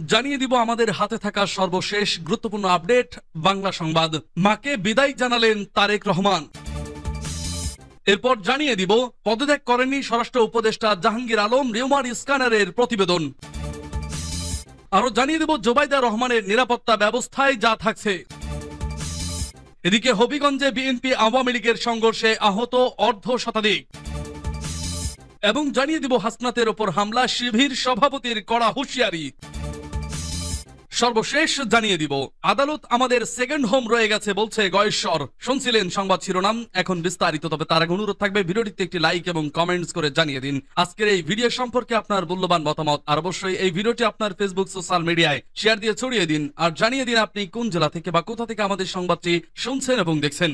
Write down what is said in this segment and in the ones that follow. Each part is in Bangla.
জানিয়ে দিব আমাদের হাতে থাকা সর্বশেষ গুরুত্বপূর্ণ আপডেট বাংলা সংবাদ। মাকে বিদায় জানালেন তারেক রহমান। এরপর জানিয়ে দিব পদত্যাগ করেননি স্বরাষ্ট্র উপদেষ্টা জাহাঙ্গীর আলম, রিউমার স্ক্যানারের প্রতিবেদন। আরো জানিয়ে দেব জোবাইদা রহমানের নিরাপত্তা ব্যবস্থায় যা থাকছে। এদিকে হবিগঞ্জে বিএনপি আওয়ামী লীগের সংঘর্ষে আহত অর্ধ শতাধিক এবং জানিয়ে দিব হাসনাতের ওপর হামলা, শিবির সভাপতির কড়া হুঁশিয়ারি। সর্বশেষ জানিয়ে দিব আদালত আমাদের সেকেন্ড হোম রয়ে গেছে বলছে গয়েশ্বর। শুনছিলেন সংবাদ শিরোনাম, এখন বিস্তারিত। তবে তার আগে অনুরোধ থাকবে ভিডিওটিতে একটি লাইক এবং কমেন্টস করে জানিয়ে দিন আজকের এই ভিডিও সম্পর্কে আপনার মূল্যবান মতামত। আর অবশ্যই এই ভিডিওটি আপনার ফেসবুক সোশ্যাল মিডিয়ায় শেয়ার দিয়ে ছড়িয়ে দিন আর জানিয়ে দিন আপনি কোন জেলা থেকে বা কোথা থেকে আমাদের সংবাদটি শুনছেন এবং দেখছেন।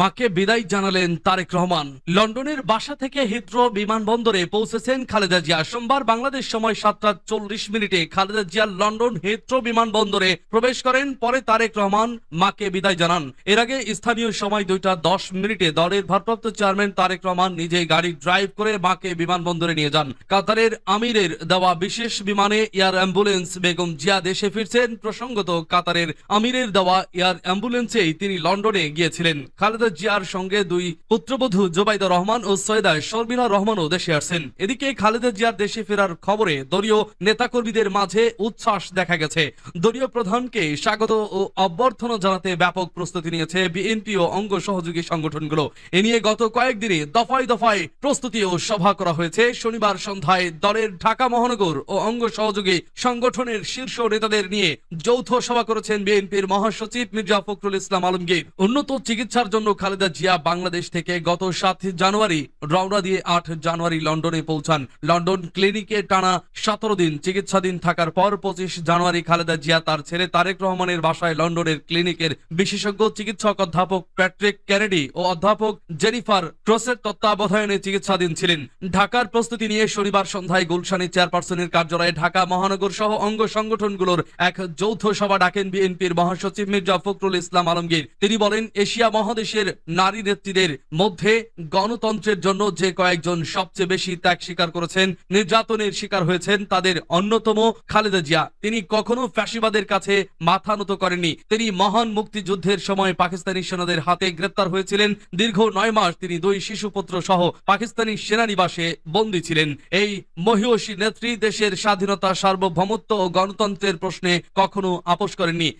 মাকে বিদায় জানালেন তারেক রহমান। লন্ডনের বাসা থেকে হিথ্রো বিমানবন্দরে পৌঁছেছেন খালেদা জিয়া। সোমবার বাংলাদেশ সময় 7:40 খালেদা জিয়া লন্ডন হিথ্রো বিমানবন্দরে প্রবেশ করেন। পরে তারেক রহমান মাকে বিদায় জানান। এর আগে স্থানীয় সময় 2:10 দলের ভারপ্রাপ্ত চেয়ারম্যান তারেক রহমান নিজেই গাড়ি ড্রাইভ করে মাকে বিমানবন্দরে নিয়ে যান। কাতারের আমিরের দেওয়া বিশেষ বিমানে এয়ার অ্যাম্বুলেন্স বেগম জিয়া দেশে ফিরছেন। প্রসঙ্গত, কাতারের আমিরের দেওয়া এয়ার অ্যাম্বুলেন্সেই তিনি লন্ডনে গিয়েছিলেন। খালেদা জিয়ার সঙ্গে দুই পুত্রবধূ জোবাইদা রহমান ও সৈয়দা শর্মিলা রহমানও দেশে আসছেন। এদিকে খালেদা জিয়ার দেশে ফেরার খবরে দলীয় নেতাকর্মীদের মাঝে উচ্ছ্বাস দেখা গেছে। দলীয় প্রধানকে স্বাগত ও অভ্যর্থনা জানাতে ব্যাপক প্রস্তুতি নিয়েছে বিএনপি ও অঙ্গ সহযোগী সংগঠনগুলো। এ নিয়ে গত কয়েকদিনে দফায় দফায় প্রস্তুতি ও সভা করা হয়েছে। শনিবার সন্ধ্যায় দলের ঢাকা মহানগর ও অঙ্গ সহযোগী সংগঠনের শীর্ষ নেতাদের নিয়ে যৌথ সভা করেছেন বিএনপির মহাসচিব মির্জা ফখরুল ইসলাম আলমগীর। উন্নত চিকিৎসার জন্য খালেদা জিয়া বাংলাদেশ থেকে গত 7 জানুয়ারি রওনা দিয়ে 8 জানুয়ারি লন্ডনে পৌঁছান। লন্ডন ক্লিনিকে টানা 17 দিন চিকিৎসাধীন থাকার পর 25 জানুয়ারি খালেদা জিয়া তার ছেলে তারেক রহমানের বাসায় লন্ডনের ক্লিনিকের বিশেষজ্ঞ চিকিৎসক অধ্যাপক প্যাট্রিক কেনেডি ও অধ্যাপক জেনিফার ক্রসের তত্ত্বাবধানে চিকিৎসাধীন ছিলেন। ঢাকার প্রস্তুতি নিয়ে শনিবার সন্ধ্যায় গুলশানে চেয়ারপারসনের কার্যালয়ে ঢাকা মহানগর সহ অঙ্গ সংগঠনগুলোর এক যৌথ সভা ডাকেন বিএনপির মহাসচিব মির্জা ফখরুল ইসলাম আলমগীর। তিনি বলেন, এশিয়া মহাদেশের নারী নেত্রীদের মধ্যে গণতন্ত্রের জন্য যে কয়েকজন সবচেয়ে বেশি ত্যাগ স্বীকার করেছেন, নির্যাতনের শিকার হয়েছেন, তাদের অন্যতম খালেদা জিয়া। তিনি কখনো ফ্যাসিবাদের কাছে মাথা নত করেননি। তিনি মহান মুক্তিযুদ্ধের সময় পাকিস্তানি সেনাদের হাতে গ্রেপ্তার হয়েছিলেন। দীর্ঘ 9 মাস তিনি 2 শিশুপুত্র সহ পাকিস্তানি সেনানিবাসে বন্দী ছিলেন। এই মহিয়সী নেত্রী দেশের স্বাধীনতা, সার্বভৌমত্ব ও গণতন্ত্রের প্রশ্নে কখনো আপোস করেননি।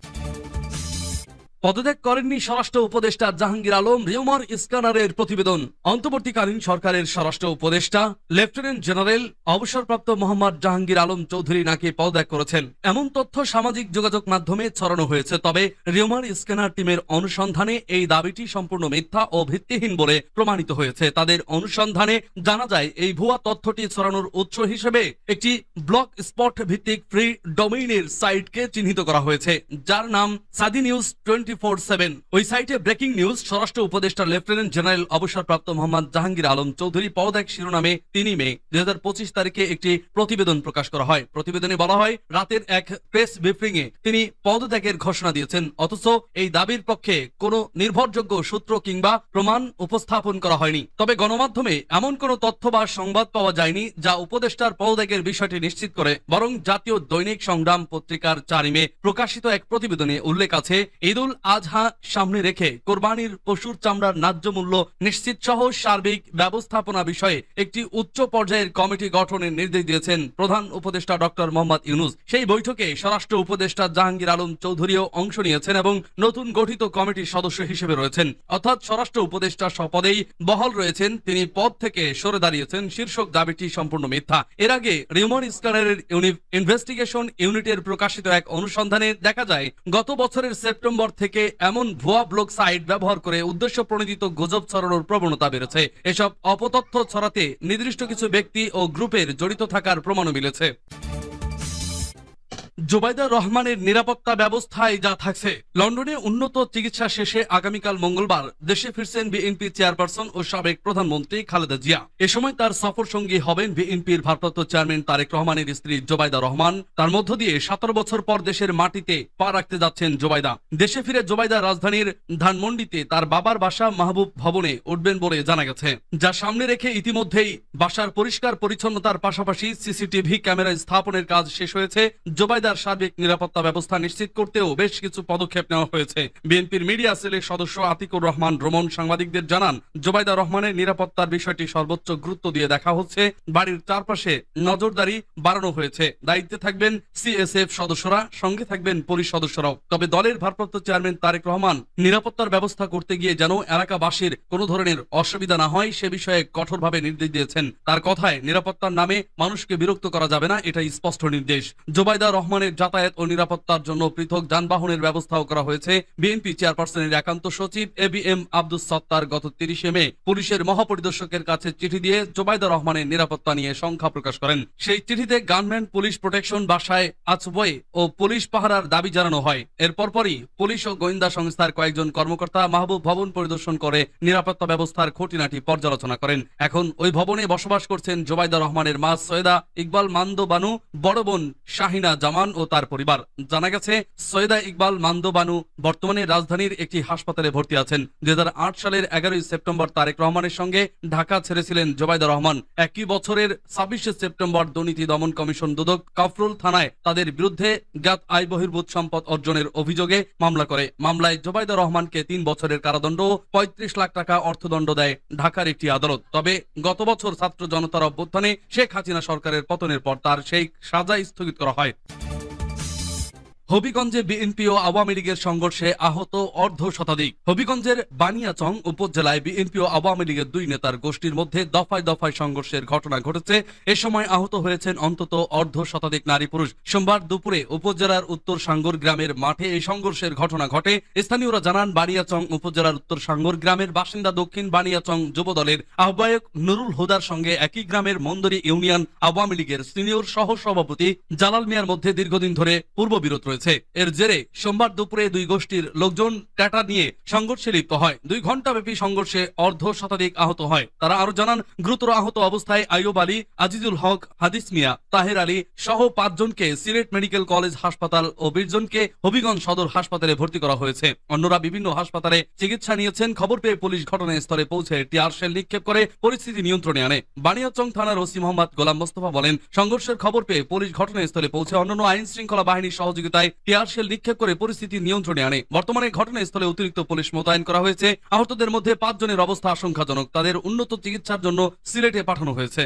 পদত্যাগ করেননি স্বরাষ্ট্র উপদেষ্টা জাহাঙ্গীর আলম, রিউমার স্ক্যানারের প্রতিবেদন। অন্তর্বর্তীকালীন সরকারের স্বরাষ্ট্র উপদেষ্টা লেফটেন্যান্ট জেনারেল অবসরপ্রাপ্ত মোহাম্মদ জাহাঙ্গীর আলম চৌধুরী নাকি পদত্যাগ করেছেন, এমন তথ্য সামাজিক যোগাযোগ মাধ্যমে ছড়ানো হয়েছে। তবে রিউমার স্ক্যানার টিমের অনুসন্ধানে এই দাবিটি সম্পূর্ণ মিথ্যা ও ভিত্তিহীন বলে প্রমাণিত হয়েছে। তাদের অনুসন্ধানে জানা যায়, এই ভুয়া তথ্যটি ছড়ানোর উৎস হিসেবে একটি ব্লগ স্পট ভিত্তিক ফ্রি ডোমেইনের সাইটকে চিহ্নিত করা হয়েছে, যার নাম সাদি নিউজ 24/7। ওই সাইটে ব্রেকিং নিউজ, স্বরাষ্ট্র উপদেষ্টা লেফটেন্যান্ট জেনারেল অবসরপ্রাপ্ত মোহাম্মদ জাহাঙ্গীর আলম চৌধুরী পদত্যাগ শিরোনামে 3 মে 2025 তারিখে একটি প্রতিবেদন প্রকাশ করা হয়। প্রতিবেদনে বলা হয়, রাতের এক প্রেস ব্রিফিং এ তিনি পদত্যাগের ঘোষণা দিয়েছেন। অথচ এই দাবির পক্ষে কোনো নির্ভরযোগ্য সূত্র কিংবা প্রমাণ উপস্থাপন করা হয়নি। তবে গণমাধ্যমে এমন কোনো তথ্য বা সংবাদ পাওয়া যায়নি যা উপদেষ্টার পদত্যাগের বিষয়টি নিশ্চিত করে। বরং জাতীয় দৈনিক সংগ্রাম পত্রিকার 4 মে প্রকাশিত এক প্রতিবেদনে উল্লেখ আছে, ঈদুল আজহা সামনে রেখে কোরবানির পশুর চামড়ার ন্যায্য মূল্য নিশ্চিত সহ সার্বিক ব্যবস্থাপনা বিষয়ে একটি উচ্চ পর্যায়ের কমিটি গঠনের নির্দেশ দিয়েছেন প্রধান উপদেষ্টা ডক্টর মোহাম্মদ ইউনূস। সেই বৈঠকে স্বরাষ্ট্র উপদেষ্টা জাহাঙ্গীর আলম চৌধুরীও অংশ নিয়েছেন এবং নতুন গঠিত কমিটির সদস্য হিসেবে রয়েছেন। অর্থাৎ স্বরাষ্ট্র উপদেষ্টা স্বপদেই বহাল রয়েছেন, তিনি পদ থেকে সরে দাঁড়িয়েছেন। শীর্ষক দাবিটি সম্পূর্ণ মিথ্যা। এর আগে রিউমার স্ক্যানারের ইনভেস্টিগেশন ইউনিটের প্রকাশিত এক অনুসন্ধানে দেখা যায়, গত বছরের সেপ্টেম্বর থেকে এমন ভুয়া ব্লগ সাইট ব্যবহার করে উদ্দেশ্য প্রণোদিত গুজব ছড়ানোর প্রবণতা বেড়েছে। এসব অপতথ্য ছড়াতে নির্দিষ্ট কিছু ব্যক্তি ও গ্রুপের জড়িত থাকার প্রমাণও মিলেছে। জোবাইদা রহমানের নিরাপত্তা ব্যবস্থায় যা থাকছে। লন্ডনে উন্নত চিকিৎসা শেষে আগামীকাল মঙ্গলবার দেশে ফিরছেন বিএনপি চেয়ারপারসন ও সাবেক প্রধানমন্ত্রী খালেদা জিয়া। এ সময় তার সফর সঙ্গী হবেন বিএনপির ভারপ্রাপ্ত চেয়ারম্যান তারেক রহমানের স্ত্রী জোবাইদা রহমান। তার মধ্য দিয়ে 17 বছর পর দেশের মাটিতে পা রাখতে যাচ্ছেন জোবাইদা। দেশে ফিরে জোবাইদা রাজধানীর ধানমন্ডিতে তার বাবার বাসা মাহবুব ভবনে উঠবেন বলে জানা গেছে, যা সামনে রেখে ইতিমধ্যেই বাসার পরিষ্কার পরিচ্ছন্নতার পাশাপাশি সিসিটিভি ক্যামেরা স্থাপনের কাজ শেষ হয়েছে। জোবাইদার সার্বিক নিরাপত্তা ব্যবস্থা নিশ্চিত করতেও বেশ কিছু পদক্ষেপ নেওয়া হয়েছে। বিএনপির মিডিয়া সেলের সদস্য আতিকুর রহমান রোমন সাংবাদিকদের জানান, জোবাইদা রহমানের নিরাপত্তার বিষয়টি সর্বোচ্চ গুরুত্ব দিয়ে দেখা হচ্ছে। বাড়ির চারপাশে নজরদারি বাড়ানো হয়েছে। দায়িত্বে থাকবেন সিএসএফ সদস্যরা, সঙ্গে থাকবেন পুলিশ সদস্যরাও। তবে দলের ভারপ্রাপ্ত চেয়ারম্যান তারেক রহমান নিরাপত্তার ব্যবস্থা করতে গিয়ে যেন এলাকাবাসীর কোনো ধরনের অসুবিধা না হয় সে বিষয়ে কঠোরভাবে নির্দেশ দিয়েছেন। তার কথায় নিরাপত্তার নামে মানুষকে বিরক্ত করা যাবে না, এটাই স্পষ্ট নির্দেশ। জোবাইদা রহমানের যাতায়াত ও নিরাপত্তার জন্য পৃথক যানবাহনের ব্যবস্থাও করা হয়েছে। বিএনপি চেয়ারপারসনের একান্ত সচিব এবিএম আব্দুস সত্তার গত 30 মে পুলিশের মহাপরিদর্শকের কাছে চিঠি দিয়ে জোবাইদা রহমানের নিরাপত্তা নিয়ে শঙ্কা প্রকাশ করেন। সেই চিঠিতে গানম্যান পুলিশ প্রোটেকশন বাসায় আচবই ও পুলিশ পাহারার দাবি জানানো হয়। এর পরপরই পুলিশ ও গোয়েন্দা সংস্থার কয়েকজন কর্মকর্তা মাহবুব ভবন পরিদর্শন করে নিরাপত্তা ব্যবস্থার খুঁটিনাটি পর্যালোচনা করেন। এখন ওই ভবনে বসবাস করছেন জোবাইদা রহমানের মা সৈয়দা ইকবাল মান্দো বানু, বড় বোন শাহিনা জামান ও তার পরিবার। জানা গেছে, সৈয়দা ইকবাল মান্দো বানু বর্তমানে রাজধানীর একটি হাসপাতালে ভর্তি আছেন। 2008 সালের 11 সেপ্টেম্বর তারেক রহমানের সঙ্গে ঢাকা ছেড়েছিলেন জোবাইদা রহমান। একই বছরের 26 সেপ্টেম্বর দুর্নীতি দমন কমিশন দুদক কাফরুল থানায় তাদের বিরুদ্ধে জ্ঞাত আয় বহির্ভূত সম্পদ অর্জনের অভিযোগে মামলা করে। মামলায় জোবাইদা রহমানকে 3 বছরের কারাদণ্ড, 35 লাখ টাকা অর্থদণ্ড দেয় ঢাকার একটি আদালত। তবে গত বছর ছাত্র জনতার অভ্যুত্থানে শেখ হাসিনা সরকারের পতনের পর তার সেই সাজা স্থগিত করা হয়। হবিগঞ্জে বিএনপি ও আওয়ামী লীগের সংঘর্ষে আহত অর্ধ শতাধিক। হবিগঞ্জের বানিয়াচং উপজেলায় বিএনপি ও আওয়ামী লীগের দুই নেতার গোষ্ঠীর মধ্যে দফায় দফায় সংঘর্ষের ঘটনা ঘটেছে। এ সময় আহত হয়েছেন অন্তত অর্ধ শতাধিক নারী পুরুষ। সোমবার দুপুরে উপজেলার উত্তর সাঙ্গর গ্রামের মাঠে এই সংঘর্ষের ঘটনা ঘটে। স্থানীয়রা জানান, বানিয়াচং উপজেলার উত্তর সাঙ্গর গ্রামের বাসিন্দা দক্ষিণ বানিয়াচং যুবদলের আহ্বায়ক নুরুল হুদার সঙ্গে একই গ্রামের মন্দরি ইউনিয়ন আওয়ামী লীগের সিনিয়র সহ সভাপতি জালাল মিয়ার মধ্যে দীর্ঘদিন ধরে পূর্ববিরোধ রয়েছে। এর জেরে সোমবার দুপুরে দুই গোষ্ঠীর লোকজন টাটা নিয়ে সংঘর্ষে লিপ্ত হয়। 2 ঘণ্টাব্যাপী সংঘর্ষে অর্ধ শতাধিক আহত হয়। তারা আরো জানান, গুরুতর আহত অবস্থায় আইয়ুব আলী, আজিজুল হক, হাদিস মিয়া, তাহের আলী সহ 5 জনকে সিলেট মেডিকেল কলেজ হাসপাতাল ও 20 জনকে হবিগঞ্জ সদর হাসপাতালে ভর্তি করা হয়েছে। অন্যরা বিভিন্ন হাসপাতালে চিকিৎসা নিয়েছেন। খবর পেয়ে পুলিশ ঘটনাস্থলে পৌঁছে টিয়ার শেল নিক্ষেপ করে পরিস্থিতি নিয়ন্ত্রণে আনে। বানিয়াচং থানার ওসি মোহাম্মদ গোলাম মোস্তফা বলেন, সংঘর্ষের খবর পেয়ে পুলিশ ঘটনাস্থলে পৌঁছে অন্যান্য আইন শৃঙ্খলা বাহিনীর সহযোগিতায় টিয়ার শেল নিক্ষেপ করে পরিস্থিতি নিয়ন্ত্রণে আনে। বর্তমানে ঘটনাস্থলে অতিরিক্ত পুলিশ মোতায়েন করা হয়েছে। আহতদের মধ্যে 5 জনের অবস্থা আশঙ্কাজনক। তাদের উন্নত চিকিৎসার জন্য সিলেটে পাঠানো হয়েছে।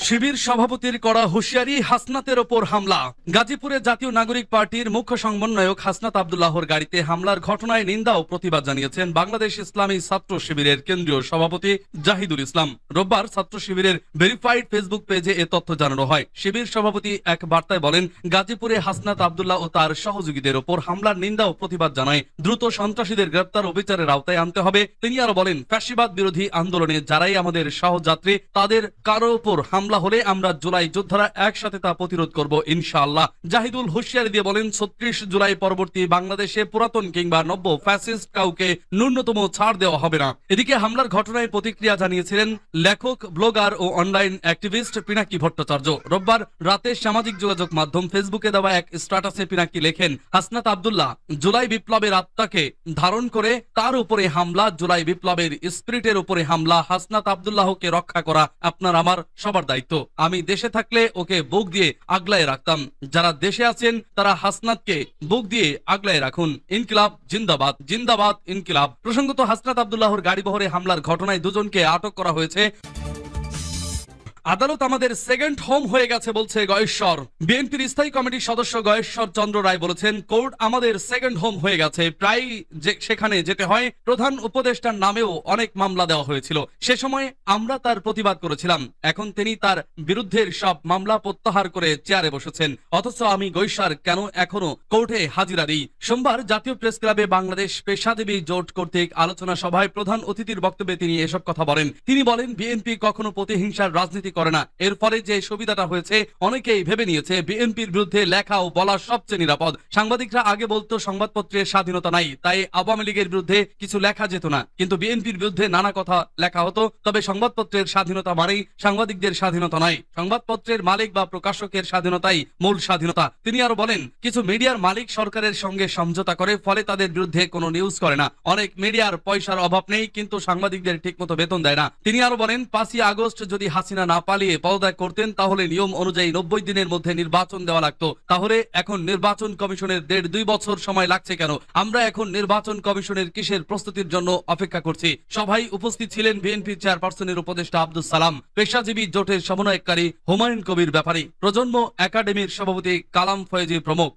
শিবির সভাপতির কড়া হুঁশিয়ারি, হাসনাতের ওপর হামলা। গাজীপুরে জাতীয় নাগরিক পার্টির মুখ্য সমন্বয়ক হাসনাত আব্দুল্লাহর গাড়িতে হামলার ঘটনায় নিন্দা ও প্রতিবাদ জানিয়েছেন বাংলাদেশ ইসলামী ছাত্র শিবিরের কেন্দ্রীয় সভাপতি জাহিদুল ইসলাম। রোববার ছাত্র শিবিরের ভেরিফাইড ফেসবুক পেজে এ তথ্য জানানো হয়। শিবির সভাপতি এক বার্তায় বলেন, গাজীপুরে হাসনাত আব্দুল্লাহ ও তার সহযোগীদের ওপর হামলার নিন্দা ও প্রতিবাদ জানায়। দ্রুত সন্ত্রাসীদের গ্রেপ্তার ও বিচারের আওতায় আনতে হবে। তিনি আরো বলেন, ফ্যাসিবাদ বিরোধী আন্দোলনে যারাই আমাদের সহযাত্রী তাদের কারো ওপর হামলা হলে আমরা জুলাই যোদ্ধারা একসাথে তা প্রতিরোধ করব ইনশাআল্লাহ। জাহিদুল হুঁশিয়ারি দিয়ে বলেন, 36 জুলাই পরবর্তী বাংলাদেশে পুরাতন কিংবা নব্য ফ্যাসিস্ট কাউকে ন্যূনতম ছাড় দেওয়া হবে না। এদিকে হামলার ঘটনায় প্রতিক্রিয়া জানিয়েছিলেন লেখক, ব্লগার ও অনলাইন অ্যাক্টিভিস্ট পিনাকি ভট্টাচার্য। রোববার রাতে সামাজিক যোগাযোগ মাধ্যম ফেসবুকে দেওয়া এক স্ট্যাটাসে পিনাকি লেখেন, হাসনাত আব্দুল্লাহ জুলাই বিপ্লবের আত্মাকে ধারণ করে তার উপরে হামলা, জুলাই বিপ্লবের স্পিরিটের উপরে হামলা। হাসনাত আব্দুল্লাহকে রক্ষা করা আপনার আমার সবার দায়িত্ব। আমি দেশে থাকলে ওকে বুক দিয়ে আগলায় রাখতাম। যারা দেশে আছেন তারা হাসনাতকে বুক দিয়ে আগলায় রাখুন। ইনকিলাব জিন্দাবাদ, জিন্দাবাদ ইনকিলাব। প্রসঙ্গত, হাসনাত আব্দুল্লাহর গাড়িবহরে হামলার ঘটনায় 2 জনকে আটক করা হয়েছে। আদালত আমাদের সেকেন্ড হোম হয়ে গেছে বলছে গয়েশ্বর। বিএনপির স্থায়ী কমিটির সদস্য গয়েশ্বর চন্দ্র রায় বলেছেন, কোর্ট আমাদের সেকেন্ড হোম হয়ে গেছে। প্রায় সেখানে যেতে হয়। প্রধান উপদেষ্টার নামেও অনেক মামলা দেওয়া হয়েছিল। সে সময় আমরা তার প্রতিবাদ করেছিলাম। এখন তিনি তার বিরুদ্ধের সব মামলা প্রত্যাহার করে চেয়ারে বসেছেন। অথচ আমি গয়েশ্বর কেন এখনো কোর্টে হাজিরা দিই? সোমবার জাতীয় প্রেস ক্লাবে বাংলাদেশ পেশাজীবী জোট কর্তৃক আলোচনা সভায় প্রধান অতিথির বক্তব্যে তিনি এসব কথা বলেন। তিনি বলেন, বিএনপি কখনো প্রতিহিংসার রাজনীতি করে না। এর ফলে যে সুবিধাটা হয়েছে, অনেকেই ভেবে নিয়েছে বিএনপির বিরুদ্ধে লেখা ও বলা সবচেয়ে নিরাপদ। সাংবাদিকরা আগে বলতো সংবাদপত্রের স্বাধীনতা নাই, তাই আওয়ামী লীগের বিরুদ্ধে কিছু লেখা যেত না, কিন্তু বিএনপির বিরুদ্ধে নানা কথা লেখা হতো। তবে সংবাদপত্রের স্বাধীনতা মানেই সাংবাদিকদের স্বাধীনতা নয়, সংবাদপত্রের মালিক বা প্রকাশকের স্বাধীনতাই মূল স্বাধীনতা। তিনি আরো বলেন, কিছু মিডিয়ার মালিক সরকারের সঙ্গে সমঝোতা করে, ফলে তাদের বিরুদ্ধে কোনো নিউজ করে না। অনেক মিডিয়ার পয়সার অভাব নেই, কিন্তু সাংবাদিকদের ঠিকমতো বেতন দেয় না। তিনি আরো বলেন, 5ই আগস্ট যদি হাসিনা না পালিয়ে পদত্যাগ করতেন, তাহলে নিয়ম অনুযায়ী 90 দিনের মধ্যে নির্বাচন দেওয়া লাগতো। তাহলে এখন নির্বাচন কমিশনের 1.5-2 বছর সময় লাগছে কেন? আমরা এখন নির্বাচন কমিশনের কিসের প্রস্তুতির জন্য অপেক্ষা করছি? সভায় উপস্থিত ছিলেন বিএনপি চেয়ারপারসনের উপদেষ্টা আব্দুল সালাম, পেশাজীবী জোটের সমন্বয়কারী হুমায়ুন কবির ব্যাপারী, প্রজন্ম একাডেমির সভাপতি কালাম ফয়েজী প্রমুখ।